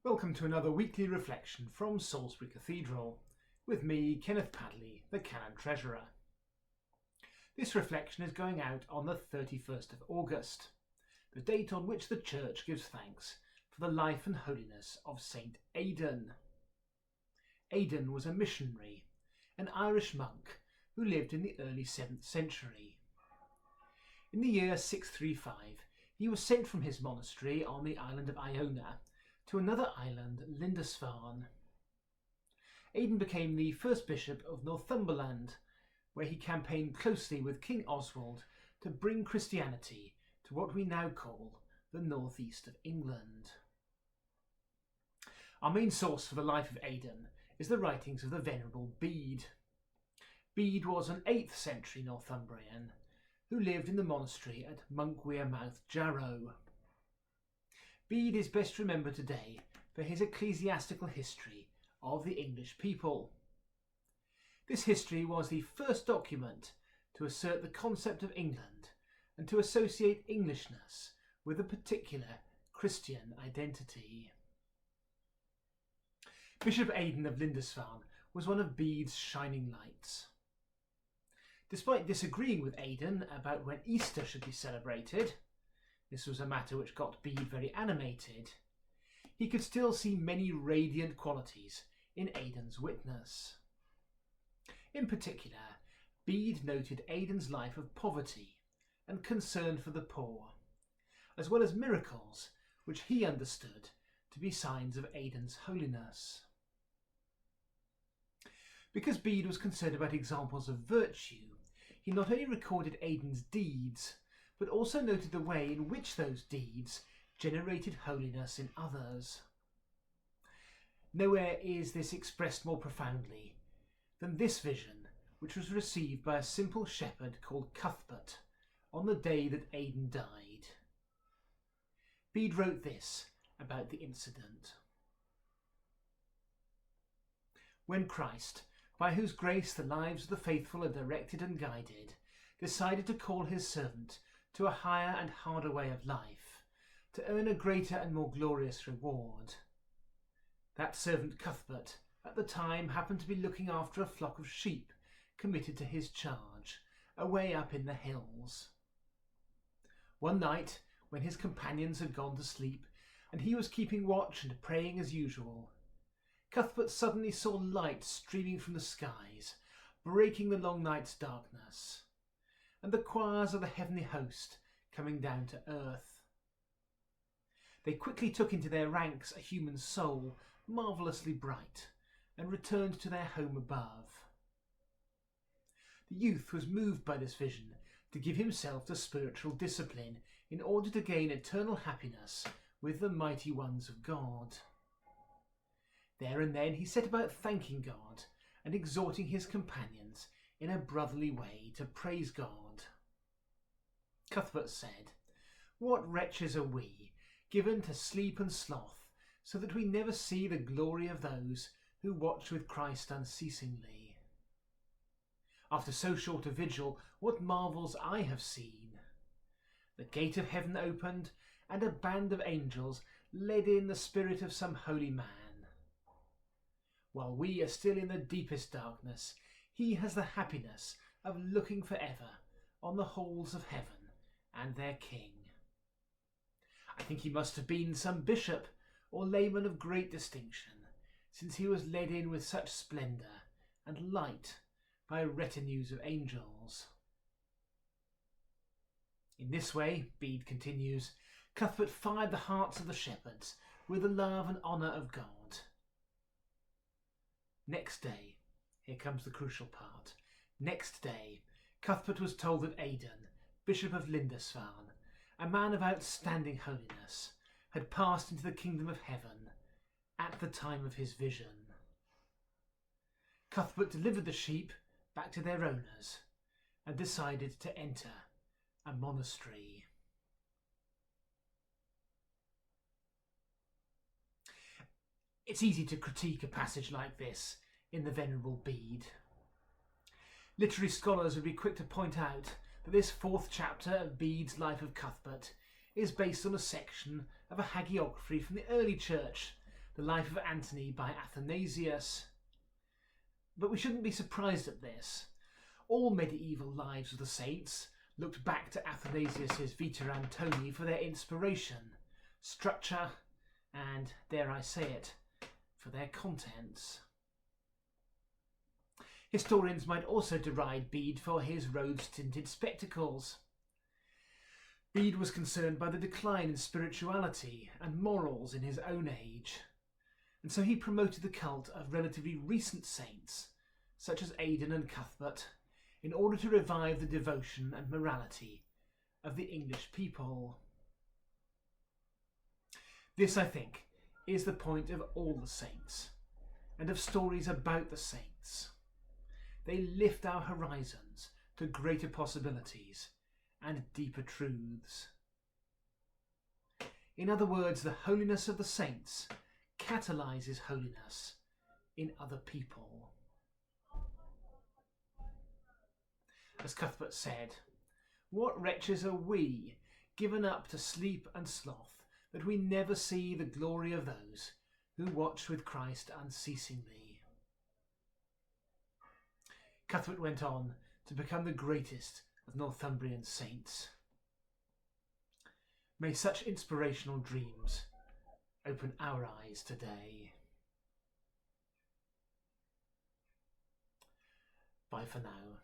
Welcome to another weekly reflection from Salisbury Cathedral, with me, Kenneth Padley, the Canon Treasurer. This reflection is going out on the 31st of August, the date on which the Church gives thanks for the life and holiness of Saint Aidan. Aidan was a missionary, an Irish monk who lived in the early 7th century. In the year 635, he was sent from his monastery on the island of Iona to another island, Lindisfarne. Aidan became the first bishop of Northumbrian, where he campaigned closely with King Oswald to bring Christianity to what we now call the northeast of England. Our main source for the life of Aidan is the writings of the Venerable Bede. Bede was an 8th century Northumbrian who lived in the monastery at Monkwearmouth Jarrow. Bede is best remembered today for his ecclesiastical history of the English people. This history was the first document to assert the concept of England and to associate Englishness with a particular Christian identity. Bishop Aidan of Lindisfarne was one of Bede's shining lights. Despite disagreeing with Aidan about when Easter should be celebrated, this was a matter which got Bede very animated, he could still see many radiant qualities in Aidan's witness. In particular, Bede noted Aidan's life of poverty and concern for the poor, as well as miracles which he understood to be signs of Aidan's holiness. Because Bede was concerned about examples of virtue, he not only recorded Aidan's deeds, but also noted the way in which those deeds generated holiness in others. Nowhere is this expressed more profoundly than this vision, which was received by a simple shepherd called Cuthbert on the day that Aidan died. Bede wrote this about the incident. When Christ, by whose grace the lives of the faithful are directed and guided, decided to call his servant to a higher and harder way of life, to earn a greater and more glorious reward. That servant Cuthbert at the time happened to be looking after a flock of sheep committed to his charge, away up in the hills. One night, when his companions had gone to sleep, and he was keeping watch and praying as usual, Cuthbert suddenly saw light streaming from the skies, breaking the long night's darkness, and the choirs of the heavenly host coming down to earth. They quickly took into their ranks a human soul marvellously bright, and returned to their home above. The youth was moved by this vision to give himself to spiritual discipline in order to gain eternal happiness with the mighty ones of God. There and then he set about thanking God and exhorting his companions in a brotherly way to praise God. Cuthbert said, "What wretches are we, given to sleep and sloth, so that we never see the glory of those who watch with Christ unceasingly. After so short a vigil, what marvels I have seen! The gate of heaven opened, and a band of angels led in the spirit of some holy man. While we are still in the deepest darkness, he has the happiness of looking forever on the halls of heaven and their King. I think he must have been some bishop or layman of great distinction, since he was led in with such splendour and light by retinues of angels." In this way, Bede continues, Cuthbert fired the hearts of the shepherds with the love and honour of God. Next day, here comes the crucial part, next day, Cuthbert was told that Aidan, Bishop of Lindisfarne, a man of outstanding holiness, had passed into the kingdom of heaven at the time of his vision. Cuthbert delivered the sheep back to their owners and decided to enter a monastery. It's easy to critique a passage like this in the Venerable Bede. Literary scholars would be quick to point out that this 4th chapter of Bede's Life of Cuthbert is based on a section of a hagiography from the early church the life of Antony by Athanasius. But we shouldn't be surprised at this. All medieval lives of the saints looked back to Athanasius's Vita Antoni for their inspiration, structure, and, dare I say it, for their contents. Historians might also deride Bede for his rose-tinted spectacles. Bede was concerned by the decline in spirituality and morals in his own age, and so he promoted the cult of relatively recent saints, such as Aidan and Cuthbert, in order to revive the devotion and morality of the English people. This, I think, is the point of all the saints, and of stories about the saints. They lift our horizons to greater possibilities and deeper truths. In other words, the holiness of the saints catalyses holiness in other people. As Cuthbert said, "What wretches are we, given up to sleep and sloth, that we never see the glory of those who watch with Christ unceasingly." Cuthbert went on to become the greatest of Northumbrian saints. May such inspirational dreams open our eyes today. Bye for now.